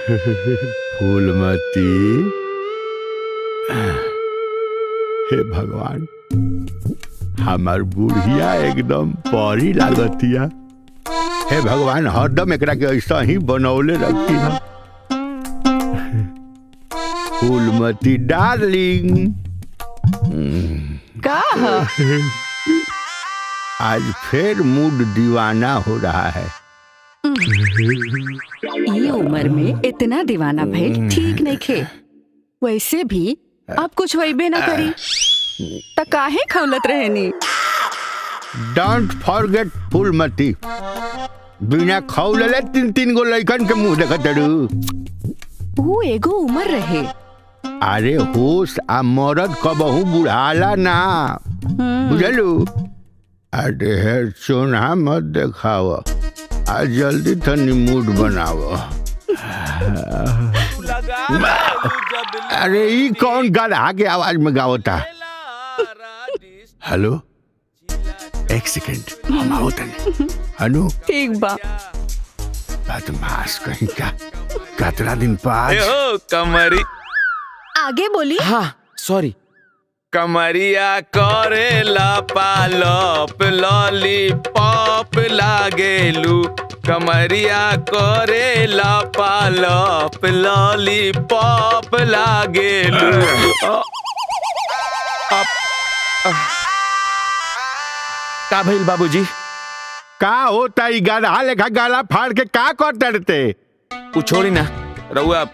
फूलमती, हे भगवान, हमार बुढ़िया एकदम परी लागतिया। हे भगवान, हरदम एकरा के ऐसा ही बनौले रखी है। फूलमती डार्लिंग, का आज फिर मूड दीवाना हो रहा है। ये उम्र में इतना दीवाना भइल ठीक नहीं खे। वैसे भी अब कुछ होइबे ना करी त काहे खौलत रहेनी। डोंट फॉरगेट फूलमती, बिना खौलले 3-3 गो लइकन के मुंह देखत रहू। वो एगो उम्र रहे। अरे होश आ मरद कबहू बुढ़ाला ना, बुझलू। अरे हे सोना मत देखाव, आज जल्दी तनी मूड बनाव। अरे ई कौन गधा के आवाज में गावता? हेलो, एक सेकंड, हम आओ तनी। अनु, ठीक बा। बदमाश कहीं का, कतरा दिन बाद कमरी आगे बोली। हाँ सॉरी। कमरिया करेला पालप लॉलीपॉप लागेलू। कमरिया करेला पालप लॉलीपॉप लागेलू। का भइल बाबूजी? का होता ई गधा लेखा गाला फाड़ के का करते रहते? उ छोड़ी ना, रउआ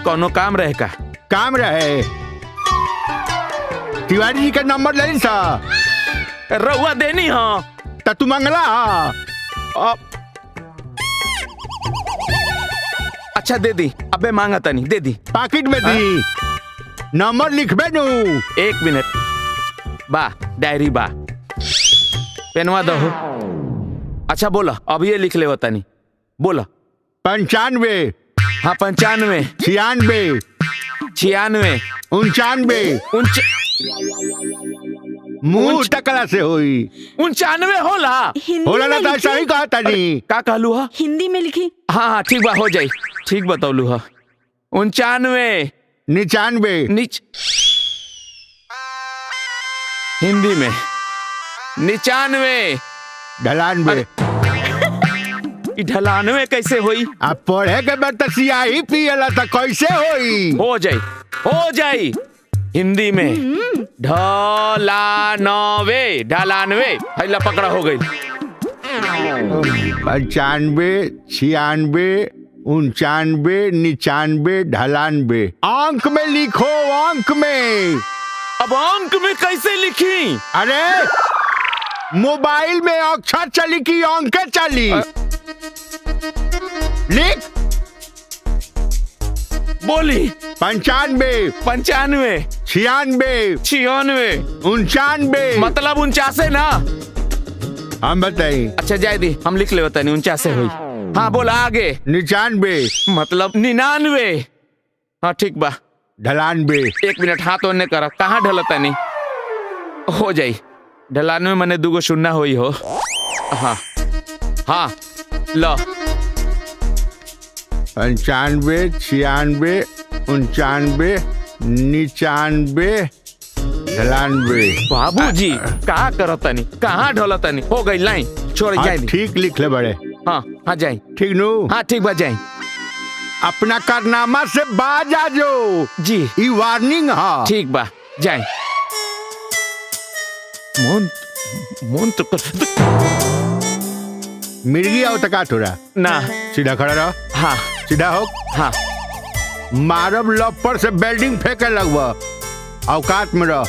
कोनो काम रहे का? काम रहे, तिवारी जी का नंबर ले सा। रउआ देनी हाँ त तू मंगला हा? अच्छा दे दी, अबे मांगा तनी, दे दी। पाकिट में दी, नंबर लिखबे नु। 1 मिनट, बा डायरी बा, पेनवा दो। अच्छा बोला, अब ये लिख ले तनी, बोला। 95, हाँ 95, 96, 96, 99, मुंह टकला से होई 99 होला। होला ना, तो सही कहा तनी। का कहलू हा? हिंदी में लिखी। हाँ हाँ ठीक बा, हो जाई। ठीक बतौलू हा। 99, 99, नीच हिंदी में 99, 99। ढलानवे कैसे होई? अब पढ़े के बाद तो सियाही पियला तो कैसे होई? हो जाई, हो जाई। हिंदी में ढलानवे, ढलानवे हैला पकड़ा हो गई। 95, 96, 99, 99, 98। अंक में लिखो, अंक में। अब अंक में कैसे लिखी? अरे मोबाइल में अक्षर चली की अंक चली? लिख। बोली। 95, 95, 96, 96, 99। मतलब 49 ना? हम बताइए। अच्छा जाए दी, हम लिख ले होता नहीं, 49 हुई। हाँ बोला आगे। 99, मतलब 99। हाँ ठीक बा। 98। 1 मिनट हाथ ओने करा, कहाँ ढलता नहीं? हो जाई। ढलानवे मने 2 शून्य हुई हो। हाँ हाँ लो। 95, 96, 99, 99, 99। बाबूजी कहाँ करतनी, कहाँ ढलतनी? हो गई लाइन, छोड़ जाए। ठीक लिख ले बड़े। हाँ हाँ जाए। ठीक नु? हाँ ठीक बा जाए। अपना कारनामा से बाज आ जो जी। ई वार्निंग है। ठीक बा जाए। मोन तो मिर्गी आओ तका थोड़ा ना। सीधा खड़ा रहो। हाँ सीधा हो। हाँ। मारब लपर से बेल्डिंग फेंके लगवा, औकात में रह।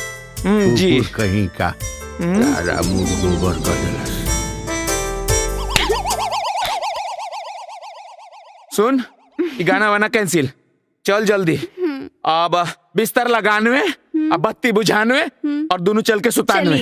जी। कहीं का तारा मुंह गोबर कर देला। सुन, ये गाना वाना कैंसिल, चल जल्दी। अब बिस्तर लगानवे, अब बत्ती बुझानवे और दोनों चल के सुतानवे।